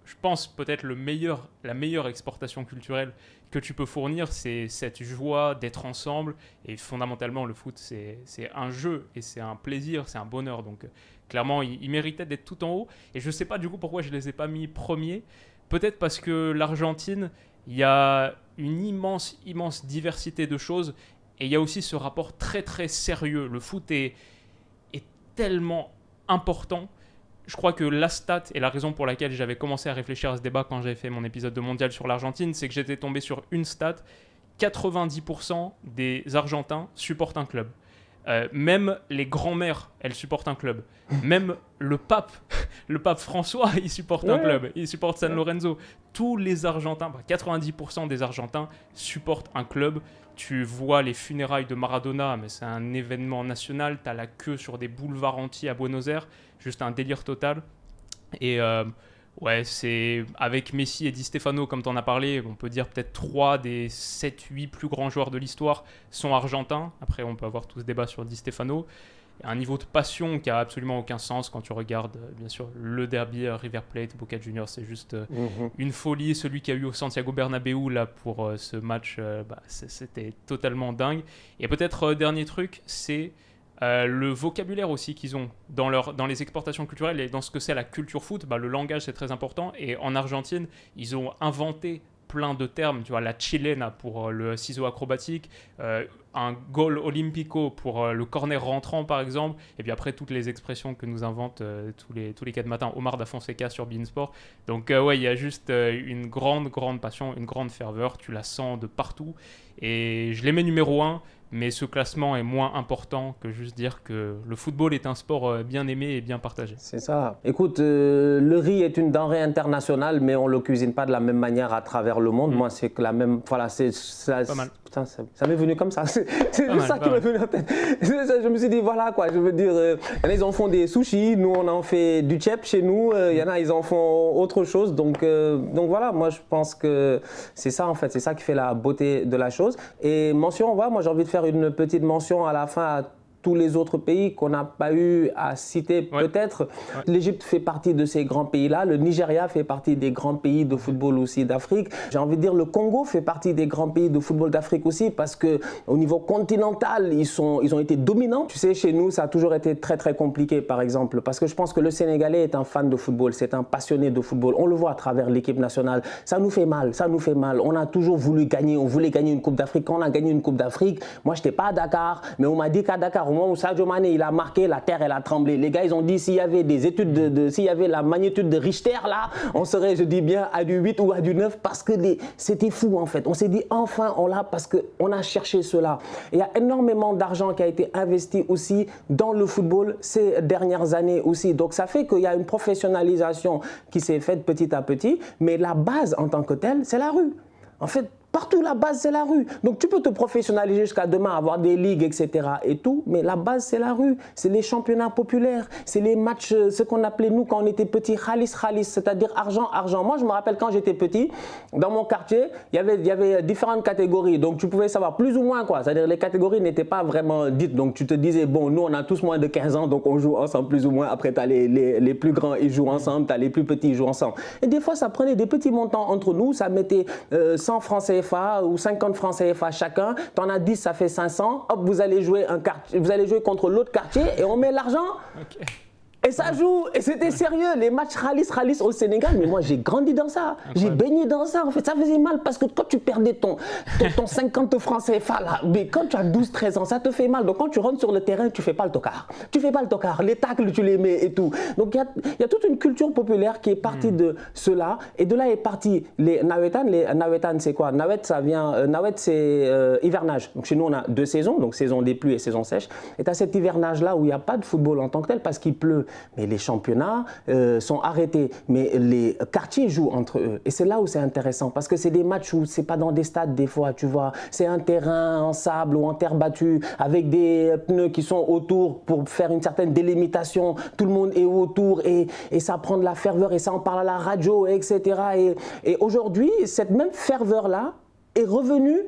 je pense, peut-être la meilleure exportation culturelle que tu peux fournir, c'est cette joie d'être ensemble. Et fondamentalement, le foot, c'est un jeu et c'est un plaisir, c'est un bonheur. Donc, clairement, ils méritaient d'être tout en haut. Et je ne sais pas du coup pourquoi je ne les ai pas mis premiers. Peut-être parce que l'Argentine, il y a une immense, immense diversité de choses. Et il y a aussi ce rapport très, très sérieux. Le foot est tellement important. Je crois que la stat, et la raison pour laquelle j'avais commencé à réfléchir à ce débat quand j'avais fait mon épisode de Mondial sur l'Argentine, c'est que j'étais tombé sur une stat. 90% des Argentins supportent un club. Même les grands-mères, elles supportent un club. Même le pape François, il supporte un club. Il supporte San Lorenzo. Tous les Argentins, 90% des Argentins supportent un club. Tu vois les funérailles de Maradona, mais c'est un événement national. Tu as la queue sur des boulevards entiers à Buenos Aires. Juste un délire total. Et c'est avec Messi et Di Stefano, comme tu en as parlé, on peut dire peut-être 3 des 7-8 plus grands joueurs de l'histoire sont argentins. Après, on peut avoir tout ce débat sur Di Stefano. Un niveau de passion qui a absolument aucun sens quand tu regardes, bien sûr, le derby River Plate, Boca Juniors, c'est juste une folie. Celui qu'il y a eu au Santiago Bernabéu là, pour ce match, c'était totalement dingue. Et peut-être, dernier truc, c'est le vocabulaire aussi qu'ils ont dans les exportations culturelles et dans ce que c'est la culture foot. Le langage, c'est très important. Et en Argentine, ils ont inventé plein de termes, tu vois, la chilena pour le ciseau acrobatique, un gol olímpico pour le corner rentrant par exemple, et puis après toutes les expressions que nous inventent tous les 4 matins Omar da Fonseca sur beIN Sport. Donc il y a juste une grande passion, une grande ferveur, tu la sens de partout, et je les mets numéro 1. Mais ce classement est moins important que juste dire que le football est un sport bien aimé et bien partagé. C'est ça. Écoute, le riz est une denrée internationale, mais on ne le cuisine pas de la même manière à travers le monde. Moi, c'est que la même... Voilà, c'est ça. Pas mal. Putain, ça m'est venu comme ça. C'est juste ça qui m'est venu en tête. Je me suis dit, voilà quoi, je veux dire, il y en a, ils en font des sushis, nous, on en fait du tchèp chez nous, il y en a, ils en font autre chose. Donc voilà, moi, je pense que c'est ça, en fait, c'est ça qui fait la beauté de la chose. Et mention, moi, j'ai envie de faire une petite mention à la fin à tous les autres pays qu'on n'a pas eu à citer peut-être. L'Égypte fait partie de ces grands pays-là. Le Nigeria fait partie des grands pays de football aussi d'Afrique. J'ai envie de dire le Congo fait partie des grands pays de football d'Afrique aussi parce qu'au niveau continental, ils ont été dominants. Tu sais, chez nous, ça a toujours été très très compliqué par exemple parce que je pense que le Sénégalais est un fan de football, c'est un passionné de football. On le voit à travers l'équipe nationale. Ça nous fait mal, ça nous fait mal. On a toujours voulu gagner, on voulait gagner une Coupe d'Afrique. Quand on a gagné une Coupe d'Afrique, moi, je n'étais pas à Dakar, mais on m'a dit qu'à Dakar, moment où Sadio Mané il a marqué, la terre elle a tremblé. Les gars ils ont dit s'il y avait des études s'il y avait la magnitude de Richter là, on serait, je dis bien, à du 8 ou à du 9 parce que c'était fou en fait. On s'est dit enfin on l'a parce qu'on a cherché cela. Il y a énormément d'argent qui a été investi aussi dans le football ces dernières années aussi. Donc ça fait qu'il y a une professionnalisation qui s'est faite petit à petit, mais la base en tant que telle, c'est la rue. En fait, partout, la base, c'est la rue. Donc, tu peux te professionnaliser jusqu'à demain, avoir des ligues, etc. et tout, mais la base, c'est la rue. C'est les championnats populaires. C'est les matchs, ce qu'on appelait, nous, quand on était petits, khalis, c'est-à-dire argent, argent. Moi, je me rappelle quand j'étais petit, dans mon quartier, il y avait différentes catégories. Donc, tu pouvais savoir plus ou moins quoi. C'est-à-dire, les catégories n'étaient pas vraiment dites. Donc, tu te disais, bon, nous, on a tous moins de 15 ans, donc on joue ensemble plus ou moins. Après, tu as les plus grands, ils jouent ensemble. Tu as les plus petits, ils jouent ensemble. Et des fois, ça prenait des petits montants entre nous. Ça mettait 100 francs CFA ou 50 francs CFA chacun, tu en as 10, ça fait 500, hop, vous allez jouer contre l'autre quartier et on met l'argent. Okay. Et ça joue, et c'était sérieux, les matchs Khalis au Sénégal, mais moi j'ai grandi dans ça, j'ai baigné dans ça, en fait ça faisait mal parce que quand tu perdais ton 50 francs CFA là, mais quand tu as 12-13 ans, ça te fait mal, donc quand tu rentres sur le terrain, tu fais pas le tocard, les tacles tu les mets et tout, donc il y a toute une culture populaire qui est partie de cela, et de là est parti les Nawetan c'est quoi? Nawet c'est hivernage, donc chez nous on a 2 saisons, donc saison des pluies et saison sèche, et tu as cet hivernage là où il n'y a pas de football en tant que tel parce qu'il pleut. Mais les championnats sont arrêtés, mais les quartiers jouent entre eux. Et c'est là où c'est intéressant, parce que c'est des matchs où c'est pas dans des stades des fois, tu vois. C'est un terrain en sable ou en terre battue, avec des pneus qui sont autour pour faire une certaine délimitation. Tout le monde est autour et ça prend de la ferveur et ça en parle à la radio, etc. Et aujourd'hui, cette même ferveur-là est revenue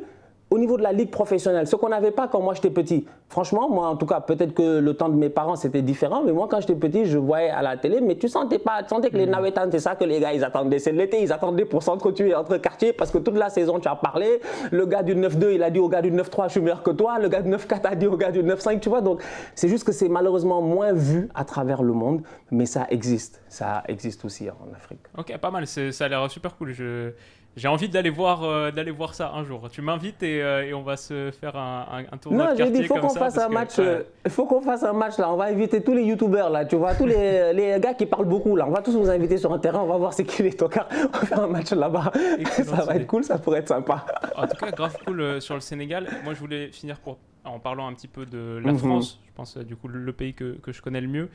au niveau de la ligue professionnelle, ce qu'on n'avait pas quand moi j'étais petit. Franchement, moi en tout cas, peut-être que le temps de mes parents c'était différent, mais moi quand j'étais petit, je voyais à la télé, mais tu sentais que les Nawetans, c'est ça que les gars ils attendaient. C'est l'été, ils attendaient pour s'entretuer entre quartiers parce que toute la saison tu as parlé. Le gars du 9-2, il a dit au gars du 9-3, je suis meilleur que toi. Le gars du 9-4 a dit au gars du 9-5, tu vois. Donc c'est juste que c'est malheureusement moins vu à travers le monde, mais ça existe. Ça existe aussi en Afrique. Ok, pas mal. Ça a l'air super cool. J'ai envie d'aller voir ça un jour. Tu m'invites et on va se faire un tournoi de quartier comme ça. Non, j'ai dit, il faut qu'on fasse un match là. On va inviter tous les youtubeurs là, tu vois, tous les gars qui parlent beaucoup là. On va tous nous inviter sur un terrain, on va voir c'est qui les tocards. On va faire un match là-bas. Ça va être cool, ça pourrait être sympa. En tout cas, grave cool sur le Sénégal. Moi, je voulais finir en parlant un petit peu de la France. Je pense du coup le pays que je connais le mieux.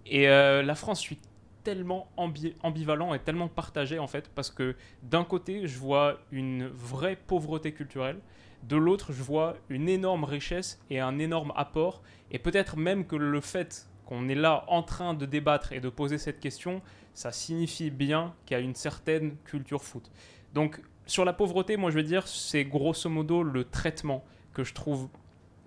Et la France, je suis tellement ambivalent et tellement partagé en fait, parce que d'un côté je vois une vraie pauvreté culturelle, de l'autre je vois une énorme richesse et un énorme apport, et peut-être même que le fait qu'on est là en train de débattre et de poser cette question, ça signifie bien qu'il y a une certaine culture foot. Donc sur la pauvreté, moi je veux dire, c'est grosso modo le traitement que je trouve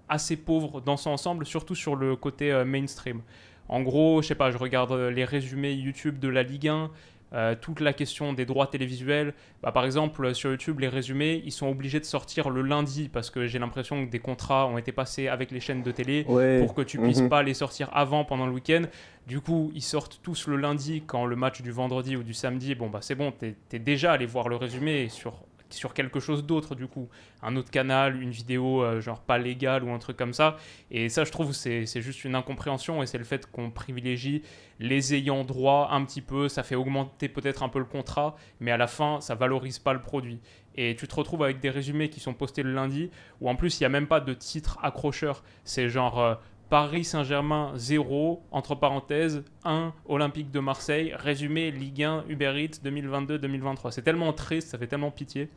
assez pauvre dans son ensemble, surtout sur le côté mainstream. En gros, je sais pas, je regarde les résumés YouTube de la Ligue 1, toute la question des droits télévisuels. Par exemple, sur YouTube, les résumés, ils sont obligés de sortir le lundi parce que j'ai l'impression que des contrats ont été passés avec les chaînes de télé pour que tu puisses pas les sortir avant, pendant le week-end. Du coup, ils sortent tous le lundi quand le match du vendredi ou du samedi, c'est bon, t'es déjà allé voir le résumé sur quelque chose d'autre, du coup, un autre canal, une vidéo genre pas légale ou un truc comme ça, et ça je trouve c'est juste une incompréhension, et c'est le fait qu'on privilégie les ayants droit un petit peu, ça fait augmenter peut-être un peu le contrat, mais à la fin ça valorise pas le produit, et tu te retrouves avec des résumés qui sont postés le lundi, où en plus il n'y a même pas de titre accrocheur, c'est genre Paris Saint-Germain 0, entre parenthèses, 1, Olympique de Marseille, résumé Ligue 1, Uber Eats 2022-2023. C'est tellement triste, ça fait tellement pitié.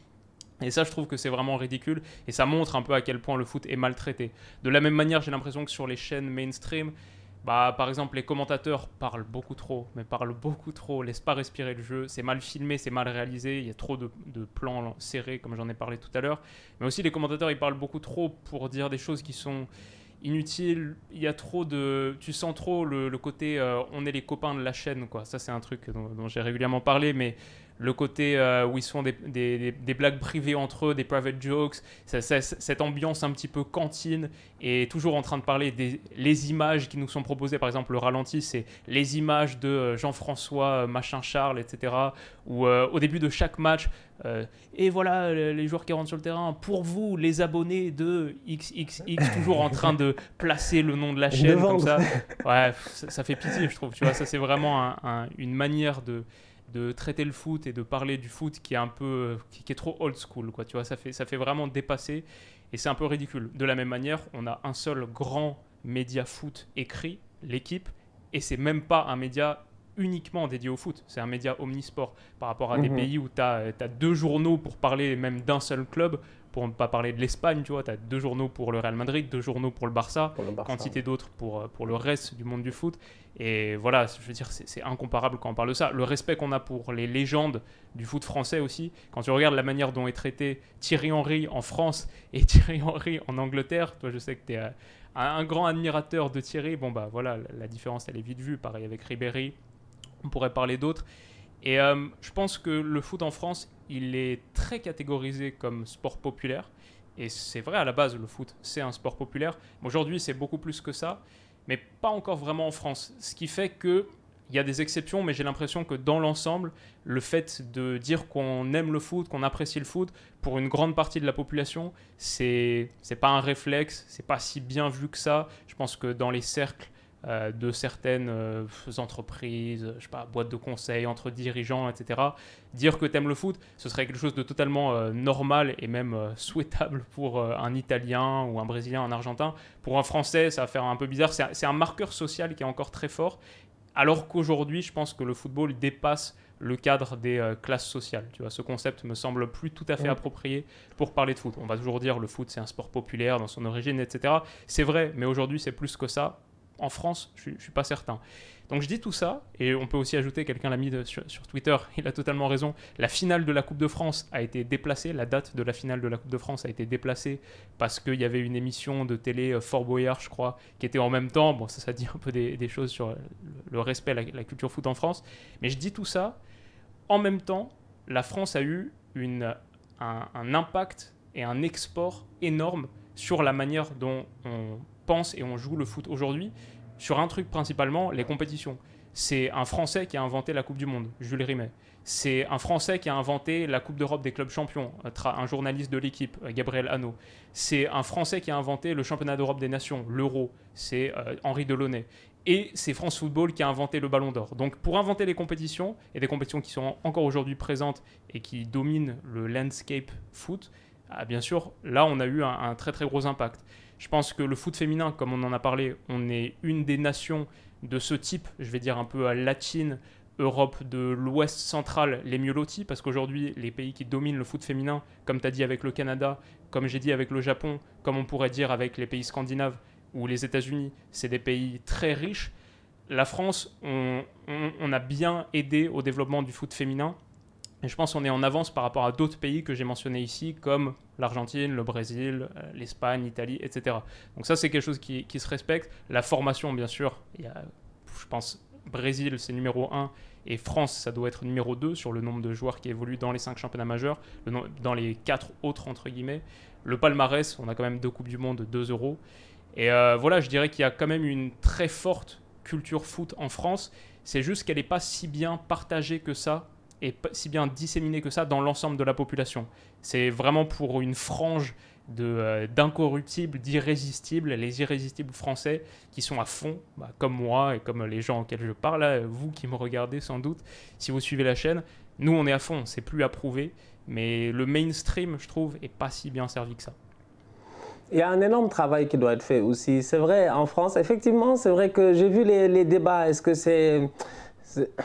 Et ça, je trouve que c'est vraiment ridicule. Et ça montre un peu à quel point le foot est maltraité. De la même manière, j'ai l'impression que sur les chaînes mainstream, par exemple, les commentateurs parlent beaucoup trop, laissent pas respirer le jeu. C'est mal filmé, c'est mal réalisé. Il y a trop de plans serrés, comme j'en ai parlé tout à l'heure. Mais aussi, les commentateurs, ils parlent beaucoup trop pour dire des choses qui sont inutile, il y a trop de... Tu sens trop le côté on est les copains de la chaîne, quoi. Ça, c'est un truc dont j'ai régulièrement parlé, mais le côté où ils se font des blagues privées entre eux, des private jokes, cette ambiance un petit peu cantine et toujours en train de parler les images qui nous sont proposées. Par exemple, le ralenti, c'est les images de Jean-François, machin Charles, etc. Ou au début de chaque match, et voilà les joueurs qui rentrent sur le terrain, pour vous, les abonnés de XXX, toujours en train de placer le nom de la chaîne comme ça. Ouais, ça fait pitié, je trouve. Tu vois, ça, c'est vraiment une manière de traiter le foot et de parler du foot qui est un peu qui est trop old school, quoi. Tu vois, ça fait vraiment dépasser et c'est un peu ridicule. De la même manière, on a un seul grand média foot écrit, l'équipe, et c'est même pas un média uniquement dédié au foot, c'est un média omnisport par rapport à des pays où tu as 2 journaux pour parler même d'un seul club, pour ne pas parler de l'Espagne, tu vois, tu as 2 journaux pour le Real Madrid, 2 journaux pour le Barça, quantité d'autres pour le reste du monde du foot. Et voilà, je veux dire, c'est incomparable quand on parle de ça. Le respect qu'on a pour les légendes du foot français aussi, quand tu regardes la manière dont est traité Thierry Henry en France et Thierry Henry en Angleterre, toi je sais que tu es un grand admirateur de Thierry, bon bah voilà, la différence elle est vite vue, pareil avec Ribéry, on pourrait parler d'autres. Et je pense que le foot en France, il est très catégorisé comme sport populaire. Et c'est vrai, à la base, le foot, c'est un sport populaire. Aujourd'hui, c'est beaucoup plus que ça, mais pas encore vraiment en France. Ce qui fait qu'il y a des exceptions, mais j'ai l'impression que dans l'ensemble, le fait de dire qu'on aime le foot, qu'on apprécie le foot, pour une grande partie de la population, c'est pas un réflexe, c'est pas si bien vu que ça. Je pense que dans les cercles de certaines entreprises, je sais pas, boîtes de conseil, entre dirigeants, etc. Dire que tu aimes le foot, ce serait quelque chose de totalement normal et même souhaitable pour un Italien ou un Brésilien, un Argentin. Pour un Français, ça va faire un peu bizarre. C'est un marqueur social qui est encore très fort, alors qu'aujourd'hui, je pense que le football dépasse le cadre des classes sociales. Tu vois, ce concept me semble plus tout à fait approprié pour parler de foot. On va toujours dire le foot, c'est un sport populaire dans son origine, etc. C'est vrai, mais aujourd'hui, c'est plus que ça. En France, je ne suis pas certain. Donc je dis tout ça, et on peut aussi ajouter, quelqu'un l'a mis sur Twitter, il a totalement raison, la finale de la Coupe de France a été déplacée, la date de la finale de la Coupe de France a été déplacée parce qu'il y avait une émission de télé, Fort Boyard je crois, qui était en même temps. Bon, ça dit un peu des choses sur le respect, la culture foot en France, mais je dis tout ça, en même temps, la France a eu un impact et un export énorme sur la manière dont on pense et on joue le foot aujourd'hui, sur un truc principalement, les compétitions. C'est un Français qui a inventé la Coupe du Monde, Jules Rimet. C'est un Français qui a inventé la Coupe d'Europe des clubs champions, un journaliste de l'équipe, Gabriel Hano. C'est un Français qui a inventé le championnat d'Europe des nations, l'Euro. C'est Henri Delaunay. Et c'est France Football qui a inventé le Ballon d'Or. Donc pour inventer les compétitions, et des compétitions qui sont encore aujourd'hui présentes et qui dominent le landscape foot, bien sûr, là on a eu un très très gros impact. Je pense que le foot féminin, comme on en a parlé, on est une des nations de ce type, je vais dire un peu latine, Europe de l'Ouest central, les mieux lotis, parce qu'aujourd'hui, les pays qui dominent le foot féminin, comme tu as dit avec le Canada, comme j'ai dit avec le Japon, comme on pourrait dire avec les pays scandinaves ou les États-Unis, c'est des pays très riches. La France, on a bien aidé au développement du foot féminin. Et je pense qu'on est en avance par rapport à d'autres pays que j'ai mentionnés ici, comme l'Argentine, le Brésil, l'Espagne, l'Italie, etc. Donc ça, c'est quelque chose qui se respecte. La formation, bien sûr, il y a, je pense, Brésil, c'est numéro 1, et France, ça doit être numéro 2 sur le nombre de joueurs qui évoluent dans les 5 championnats majeurs, dans les 4 autres, entre guillemets. Le palmarès, on a quand même 2 Coupes du Monde, 2 Euros. Et voilà, je dirais qu'il y a quand même une très forte culture foot en France. C'est juste qu'elle n'est pas si bien partagée que ça, et si bien disséminé que ça dans l'ensemble de la population. C'est vraiment pour une frange d'incorruptibles, d'irrésistibles, les irrésistibles français qui sont à fond, comme moi et comme les gens auxquels je parle, là, vous qui me regardez sans doute, si vous suivez la chaîne, nous on est à fond, c'est plus approuvé, mais le mainstream, je trouve, est pas si bien servi que ça. Il y a un énorme travail qui doit être fait aussi. C'est vrai, en France, effectivement, c'est vrai que j'ai vu les débats, est-ce que je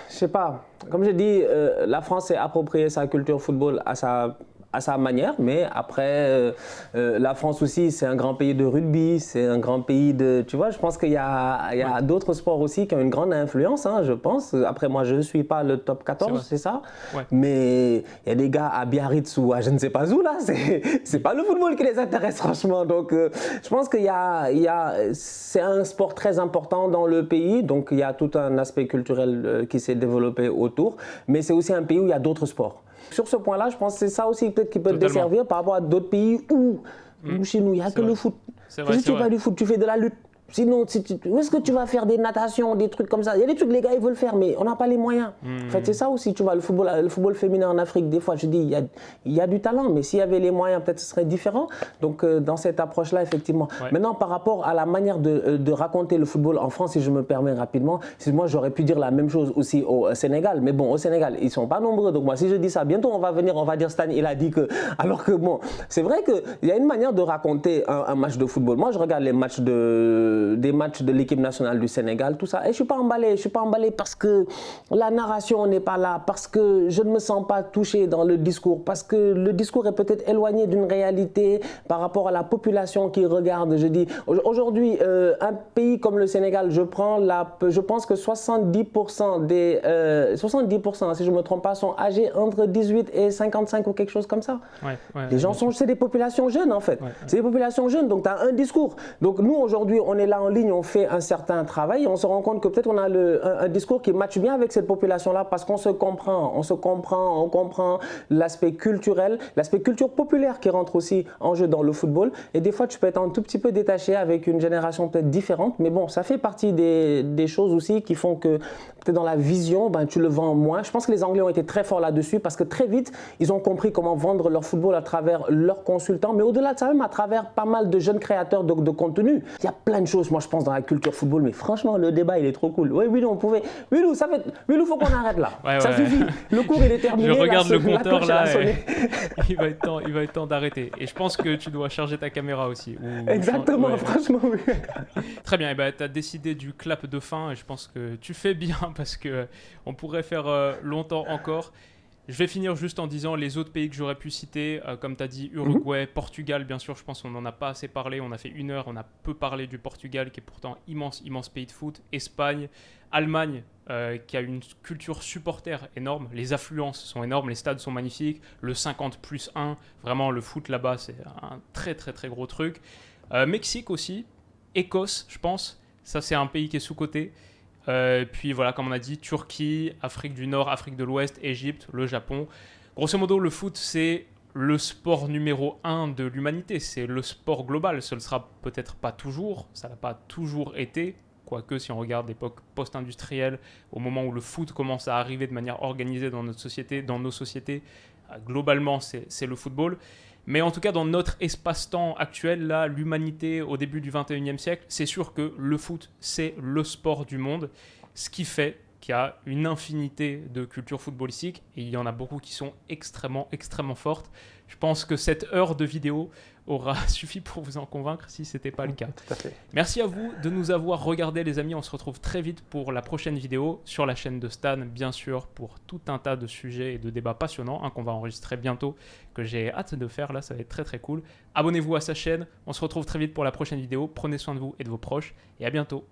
sais pas. Comme je dis, la France s'est appropriée sa culture football à à sa manière, mais après, la France aussi, c'est un grand pays de rugby, c'est un grand pays de... Tu vois, je pense qu'il y a d'autres sports aussi qui ont une grande influence, hein, je pense. Après, moi, je ne suis pas le top 14, c'est ça. Ouais. Mais il y a des gars à Biarritz ou à je ne sais pas où, là, c'est pas le football qui les intéresse, franchement. Donc, je pense c'est un sport très important dans le pays, donc il y a tout un aspect culturel qui s'est développé autour, mais c'est aussi un pays où il y a d'autres sports. Sur ce point-là, je pense que c'est ça aussi peut-être qui peut te desservir par rapport à d'autres pays où chez nous, il n'y a que le foot. Si tu fais pas du foot, tu fais de la lutte. Sinon, où est-ce que tu vas faire des natations, des trucs comme ça? Il y a des trucs, les gars, ils veulent faire, mais on n'a pas les moyens. En fait, c'est ça aussi, tu vois, le football féminin en Afrique, des fois, je dis, il y a du talent, mais s'il y avait les moyens, peut-être ce serait différent. Donc, dans cette approche-là, effectivement. Ouais. Maintenant, par rapport à la manière de raconter le football en France, si je me permets rapidement, moi, j'aurais pu dire la même chose aussi au Sénégal. Mais bon, au Sénégal, ils ne sont pas nombreux. Donc, moi, si je dis ça, bientôt, on va dire Stan, il a dit que... Alors que, bon, c'est vrai qu'il y a une manière de raconter un match de football. Moi, je regarde des matchs de l'équipe nationale du Sénégal, tout ça. Et je suis pas emballé parce que la narration n'est pas là, parce que je ne me sens pas touché dans le discours, parce que le discours est peut-être éloigné d'une réalité par rapport à la population qui regarde. Je dis, aujourd'hui, un pays comme le Sénégal, je pense que 70% si je ne me trompe pas, sont âgés entre 18 et 55 ou quelque chose comme ça. Les gens c'est des populations jeunes en fait. C'est des populations jeunes, donc tu as un discours. Donc nous, aujourd'hui, on est là en ligne, on fait un certain travail et on se rend compte que peut-être on a un discours qui matche bien avec cette population-là parce qu'on se comprend, on comprend l'aspect culturel, l'aspect culture populaire qui rentre aussi en jeu dans le football. Et des fois, tu peux être un tout petit peu détaché avec une génération peut-être différente, mais bon, ça fait partie des choses aussi qui font que peut-être dans la vision, tu le vends moins. Je pense que les Anglais ont été très forts là-dessus parce que très vite, ils ont compris comment vendre leur football à travers leurs consultants, mais au-delà de ça, même à travers pas mal de jeunes créateurs de contenu. Il y a plein de choses, moi je pense, dans la culture football, mais franchement, le débat, il est trop cool. Oui, Willou, Willou, faut qu'on arrête là. Ça suffit. Le cours, il est terminé. Je regarde le compteur là. Il va être temps d'arrêter. Et je pense que tu dois charger ta caméra aussi. Exactement, franchement, oui. Très bien. Tu as décidé du clap de fin et je pense que tu fais bien parce qu'on pourrait faire longtemps encore. Je vais finir juste en disant les autres pays que j'aurais pu citer, comme tu as dit, Uruguay, Portugal, bien sûr, je pense qu'on n'en a pas assez parlé, on a fait 1 heure, on a peu parlé du Portugal, qui est pourtant immense pays de foot, Espagne, Allemagne, qui a une culture supporter énorme, les affluences sont énormes, les stades sont magnifiques, le 50+1, vraiment le foot là-bas, c'est un très très très gros truc. Mexique aussi, Écosse, je pense, ça c'est un pays qui est sous-coté. Puis voilà, comme on a dit, Turquie, Afrique du Nord, Afrique de l'Ouest, Égypte, le Japon. Grosso modo, le foot, c'est le sport numéro 1 de l'humanité. C'est le sport global. Ce ne sera peut-être pas toujours. Ça n'a pas toujours été. Quoique, si on regarde l'époque post-industrielle, au moment où le foot commence à arriver de manière organisée dans nos sociétés, globalement, c'est le football. Mais en tout cas, dans notre espace-temps actuel, là, l'humanité au début du 21e siècle, c'est sûr que le foot, c'est le sport du monde. Ce qui fait qu'il y a une infinité de cultures footballistiques et il y en a beaucoup qui sont extrêmement, extrêmement fortes. Je pense que cette heure de vidéo aura suffi pour vous en convaincre si ce n'était pas le cas. Tout à fait. Merci à vous de nous avoir regardés, les amis. On se retrouve très vite pour la prochaine vidéo sur la chaîne de Stan, bien sûr, pour tout un tas de sujets et de débats passionnants qu'on va enregistrer bientôt, que j'ai hâte de faire. Là, ça va être très, très cool. Abonnez-vous à sa chaîne. On se retrouve très vite pour la prochaine vidéo. Prenez soin de vous et de vos proches et à bientôt.